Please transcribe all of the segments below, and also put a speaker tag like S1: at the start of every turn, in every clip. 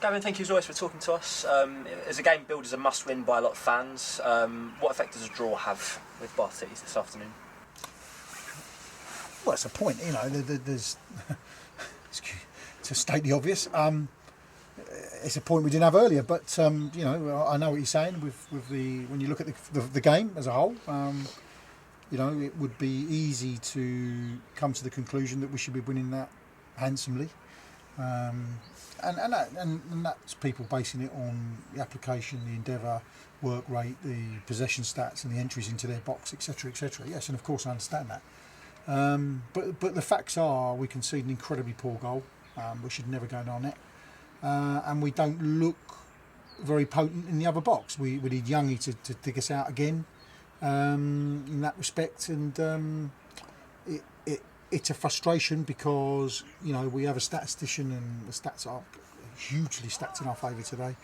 S1: Gavin, thank you as always for talking to us. As a game build is a must-win by a lot of fans. What effect does a draw have with Bath City this afternoon?
S2: Well, it's a point, there's to state the obvious. It's a point we didn't have earlier, but I know what you're saying with the when you look at the game as a whole. It would be easy to come to the conclusion that we should be winning that handsomely. And that's people basing it on the application, the endeavour, work rate, the possession stats and the entries into their box, etc, etc. Yes, and of course I understand that. But the facts are we conceded an incredibly poor goal. We should never go in our net. And we don't look very potent in the other box. We need Youngie to dig us out again in that respect. And it's a frustration because we have a statistician and the stats are hugely stacked in our favour today.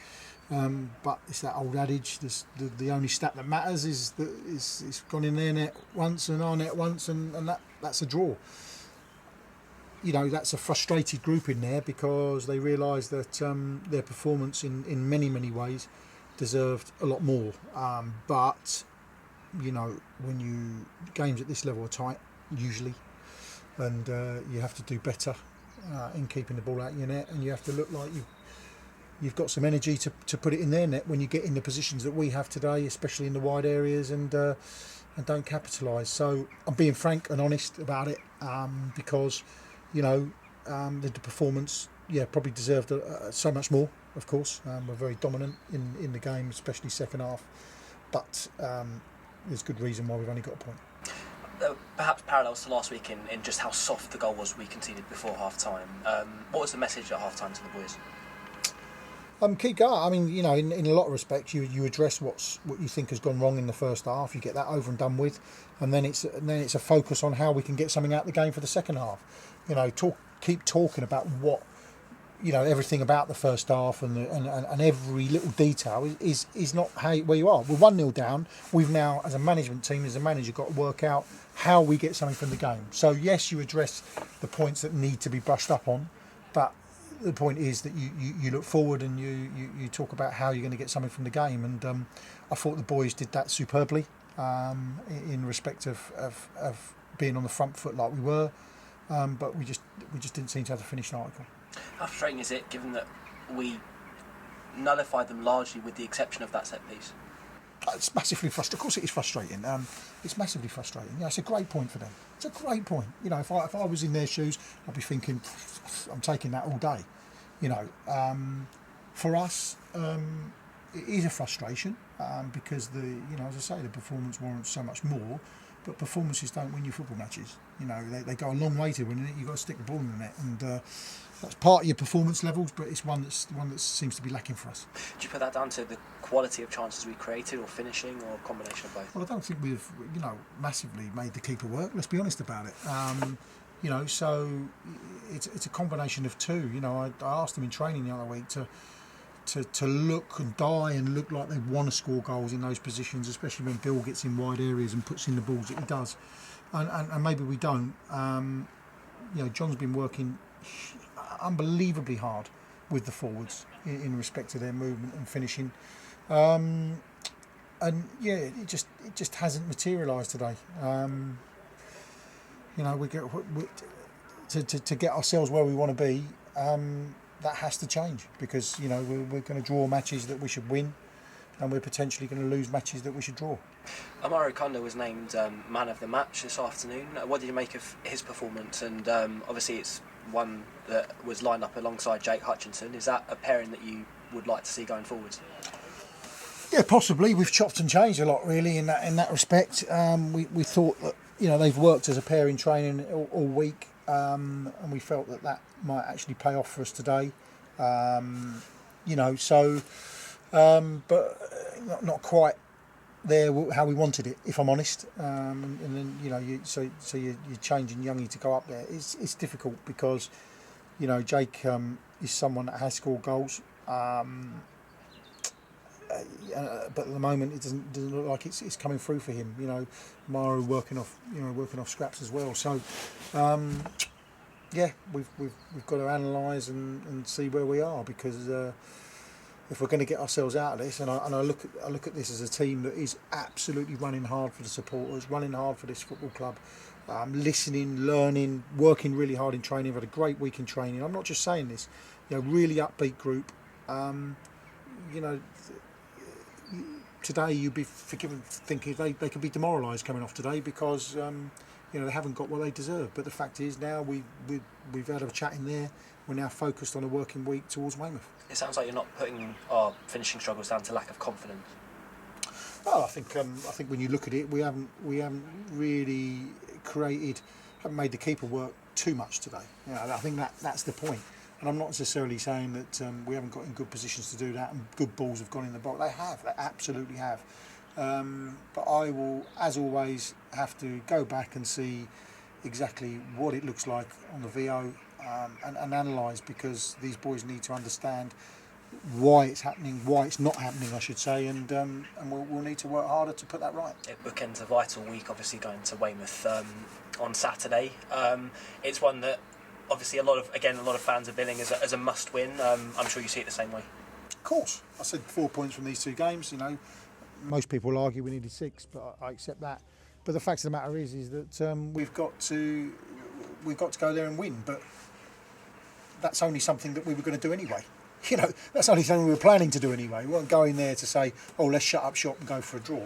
S2: But it's that old adage: the only stat that matters is that it's gone in their net once and our net once, and that's a draw. That's a frustrated group in there because they realise that their performance in many ways deserved a lot more. But when games at this level are tight usually. And you have to do better in keeping the ball out of your net, and you have to look like you've got some energy to put it in their net when you get in the positions that we have today, especially in the wide areas, and don't capitalise. So I'm being frank and honest about it because the performance probably deserved so much more. Of course, we're very dominant in the game, especially second half, but there's good reason why we've only got a point.
S1: Perhaps parallels to last week in just how soft the goal was we conceded before half-time. What was the message at half-time to the boys?
S2: Keep going. I mean, in a lot of respects, you address what you think has gone wrong in the first half. You get that over and done with, and then it's a focus on how we can get something out of the game for the second half. Keep talking about what everything about the first half and every little detail is not where you are. We're 1-0 down. We've now, as a management team, as a manager, got to work out how we get something from the game. So yes, you address the points that need to be brushed up on, but the point is that you look forward and you talk about how you're going to get something from the game. And I thought the boys did that superbly in respect of being on the front foot like we were, but we just didn't seem to have the finished article.
S1: How frustrating is it, given that we nullified them largely with the exception of that set piece?
S2: It's massively frustrating. Of course it is frustrating. It's massively frustrating. It's a great point for them. It's a great point. If I was in their shoes, I'd be thinking, I'm taking that all day. For us, it is a frustration because as I say, the performance warrants so much more. But performances don't win you football matches. They go a long way to winning it. You've got to stick the ball in the net, and that's part of your performance levels. But it's one that seems to be lacking for us. Do
S1: you put that down to the quality of chances we created, or finishing, or a combination of both?
S2: Well, I don't think we've massively made the keeper work. Let's be honest about it. So it's a combination of two. I asked them in training the other week to look and die and look like they want to score goals in those positions, especially when Bill gets in wide areas and puts in the balls that he does. And maybe we don't. John's been working unbelievably hard with the forwards in respect to their movement and finishing. It just hasn't materialised today. To get ourselves where we want to be. That has to change because we're going to draw matches that we should win, and we're potentially going to lose matches that we should draw.
S1: Amaro Kondo was named man of the match this afternoon. What did you make of his performance? And obviously it's one that was lined up alongside Jake Hutchinson. Is that a pairing that you would like to see going forwards?
S2: Yeah, possibly. We've chopped and changed a lot really in that respect. We thought that they've worked as a pair in training all week. And we felt that might actually pay off for us today, but not quite there how we wanted it, if I'm honest. And then you're changing Youngie to go up there. It's difficult because Jake is someone that has scored goals, but at the moment it doesn't look like it's coming through for him. Marus working off scraps as well. So yeah, we've got to analyse and see where we are, because if we're going to get ourselves out of this, and I look at this as a team that is absolutely running hard for the supporters, running hard for this football club, listening, learning, working really hard in training. We've had a great week in training. I'm not just saying this, really upbeat group. Today you'd be forgiven thinking they could be demoralised coming off today because they haven't got what they deserve. But the fact is now we've had a chat in there. We're now focused on a working week towards Weymouth.
S1: It sounds like you're not putting our finishing struggles down to lack of confidence.
S2: Well, I think when you look at it, we haven't really haven't made the keeper work too much today. I think that's the point. And I'm not necessarily saying that we haven't got in good positions to do that and good balls have gone in the box. They absolutely have. But I will, as always, have to go back and see exactly what it looks like on the VO and analyse, because these boys need to understand why it's happening, why it's not happening, I should say, and we'll need to work harder to put that right.
S1: It bookends a vital week, obviously, going to Weymouth on Saturday. It's one that obviously a lot of fans are billing as a must-win. I'm sure you see it the same way.
S2: Of course, I said 4 points from these two games. Most people will argue we needed 6, but I accept that. But the fact of the matter is that we've got to go there and win. But that's only something that we were going to do anyway. That's only something we were planning to do anyway. We weren't going there to say, oh, let's shut up shop and go for a draw.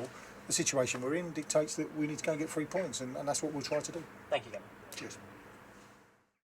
S2: The situation we're in dictates that we need to go and get 3 points, and that's what we'll try to do.
S1: Thank you, Gavin.
S2: Cheers.